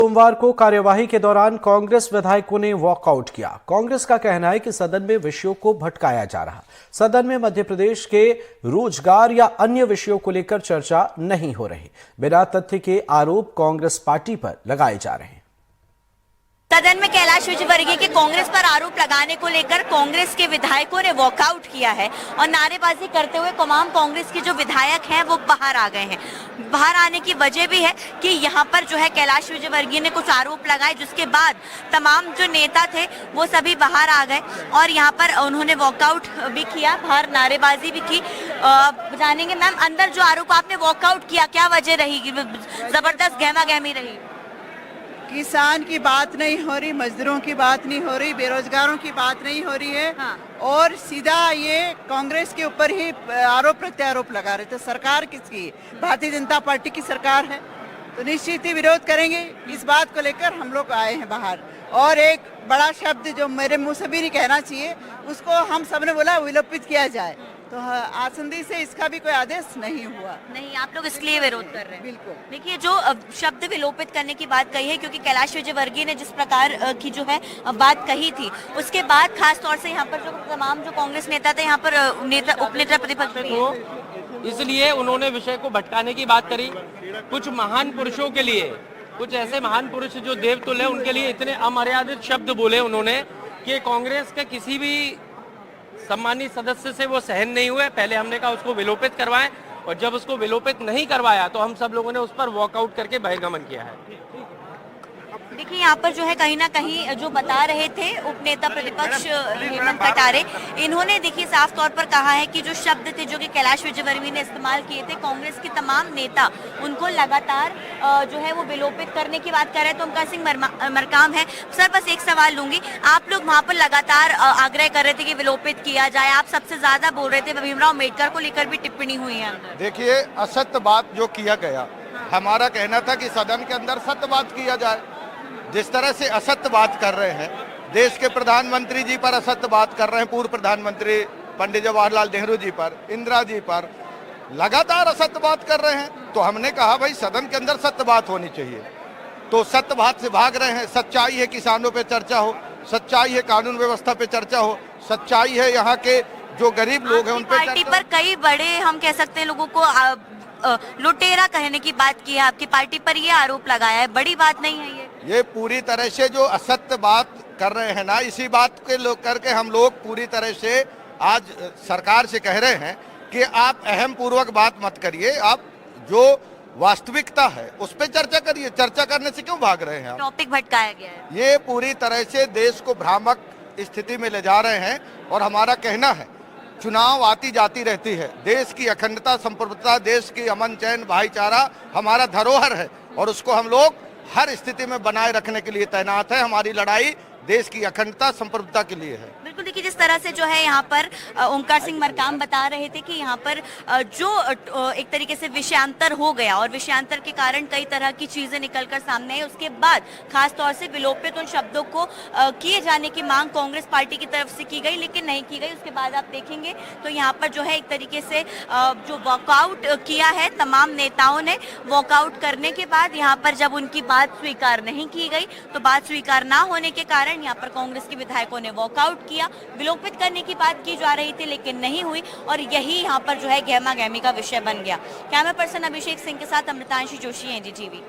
सोमवार को कार्यवाही के दौरान कांग्रेस विधायकों ने वॉकआउट किया। कांग्रेस का कहना है कि सदन में विषयों को भटकाया जा रहा। सदन में मध्य प्रदेश के रोजगार या अन्य विषयों को लेकर चर्चा नहीं हो रही। बिना तथ्य के आरोप कांग्रेस पार्टी पर लगाए जा रहे हैं। सदन में कैलाश विजयवर्गीय के कांग्रेस पर आरोप लगाने को लेकर कांग्रेस के विधायकों ने वॉकआउट किया है और नारेबाजी करते हुए तमाम कांग्रेस के जो विधायक हैं वो बाहर आ गए हैं। बाहर आने की वजह भी है कि यहाँ पर जो है कैलाश विजयवर्गीय ने कुछ आरोप लगाए, जिसके बाद तमाम जो नेता थे वो सभी बाहर आ गए और यहाँ पर उन्होंने वॉकआउट भी किया, बाहर नारेबाजी भी की। जानेंगे मैम, अंदर जो आरोप आपने वॉकआउट किया, क्या वजह रही? जबरदस्त गहमा गहमी रही। किसान की बात नहीं हो रही, मजदूरों की बात नहीं हो रही, बेरोजगारों की बात नहीं हो रही है। हाँ। और सीधा ये कांग्रेस के ऊपर ही आरोप प्रत्यारोप लगा रहे थे। सरकार किसकी? भारतीय जनता पार्टी की सरकार है, तो निश्चित ही विरोध करेंगे। इस बात को लेकर हम लोग आए हैं बाहर। और एक बड़ा शब्द जो मेरे मुंह से भी नहीं कहना चाहिए, उसको हम सबने बोला विलोपित किया जाए, तो आसंदी से इसका भी कोई आदेश नहीं हुआ। नहीं, आप लोग इसलिए विरोध कर रहे हैं? बिल्कुल। देखिए, जो शब्द विलोपित करने की बात कही है, क्योंकि कैलाश विजयवर्गीय ने जिस प्रकार की जो है बात कही थी, उसके बाद खास तौर से यहाँ पर जो तमाम जो कांग्रेस नेता थे, यहाँ पर उपनेता प्रतिपक्ष को, इसलिए उन्होंने विषय को भटकाने की बात करी। कुछ महान पुरुषों के लिए, कुछ ऐसे महान पुरुष जो देवतुल्य, उनके लिए इतने अमर्यादित शब्द बोले उन्होंने कि कांग्रेस के किसी भी सम्मानित सदस्य से वो सहन नहीं हुए। पहले हमने कहा उसको विलोपित करवाएं, और जब उसको विलोपित नहीं करवाया तो हम सब लोगों ने उस पर वॉकआउट करके बहिर्गमन किया है। देखिए, यहाँ पर जो है कहीं ना कहीं जो बता रहे थे उपनेता प्रतिपक्ष हेमंत कटारे, इन्होंने देखिए साफ तौर पर कहा है कि जो शब्द थे जो कि कैलाश विजयवर्गीय ने इस्तेमाल किए थे, कांग्रेस के तमाम नेता उनको लगातार जो है वो विलोपित करने की बात कर रहे हैं। तो ओमकार सिंह मरकाम है सर, बस एक सवाल लूंगी, आप लोग वहाँ पर लगातार आग्रह कर रहे थे कि विलोपित किया जाए, आप सबसे ज्यादा बोल रहे थे, भीमराव अम्बेडकर को लेकर भी टिप्पणी हुई है। देखिए, असत्य बात जो किया गया, हमारा कहना था कि सदन के अंदर सत्य बात किया जाए। जिस तरह से असत्य बात कर रहे हैं, देश के प्रधानमंत्री जी पर असत्य बात कर रहे हैं, पूर्व प्रधानमंत्री पंडित जवाहरलाल नेहरू जी पर, इंदिरा जी पर लगातार असत्य बात कर रहे हैं। तो हमने कहा भाई सदन के अंदर सत्य बात होनी चाहिए, तो सत्य बात से भाग रहे हैं। सच्चाई है किसानों पे चर्चा हो, सच्चाई है कानून व्यवस्था पे चर्चा हो, सच्चाई है यहाँ के जो गरीब लोग हैं उन पे पार्टी पर कई बड़े, हम कह सकते हैं, लोगों को लुटेरा कहने की बात की है, आपकी पार्टी पर ये आरोप लगाया है, बड़ी बात नहीं है ये पूरी तरह से जो असत्य बात कर रहे हैं ना, इसी बात के लोग करके हम लोग पूरी तरह से आज सरकार से कह रहे हैं कि आप अहम पूर्वक बात मत करिए, आप जो वास्तविकता है उस पर चर्चा करिए। चर्चा करने से क्यों भाग रहे हैं? टॉपिक भटकाया गया है। ये पूरी तरह से देश को भ्रामक स्थिति में ले जा रहे हैं। और हमारा कहना है, चुनाव आती जाती रहती है, देश की अखंडता, संप्रभुता, देश की अमन चैन भाईचारा हमारा धरोहर है और उसको हम लोग हर स्थिति में बनाए रखने के लिए तैनात है। हमारी लड़ाई देश की अखंडता, संप्रभुता के लिए है। बिल्कुल, देखिए जिस तरह से जो है यहाँ पर ओमकार सिंह मरकाम बता रहे थे कि यहाँ पर जो एक तरीके से विषयांतर हो गया और विषयांतर के कारण कई तरह की चीजें निकलकर सामने आई, उसके बाद खास तौर से विलोपित उन शब्दों को किए जाने की मांग कांग्रेस पार्टी की तरफ से की गई, लेकिन नहीं की गई। उसके बाद आप देखेंगे तो यहाँ पर जो है एक तरीके से जो वॉकआउट किया है तमाम नेताओं ने, वॉकआउट करने के बाद यहाँ पर जब उनकी बात स्वीकार नहीं की गई, तो बात स्वीकार ना होने के कारण यहाँ पर कांग्रेस के विधायकों ने वॉकआउट किया। विलोपित करने की बात की जा रही थी लेकिन नहीं हुई, और यही यहाँ पर जो है गहमा गहमी का विषय बन गया। कैमरा पर्सन अभिषेक सिंह के साथ अमृतांशी जोशी, एनडीटीवी।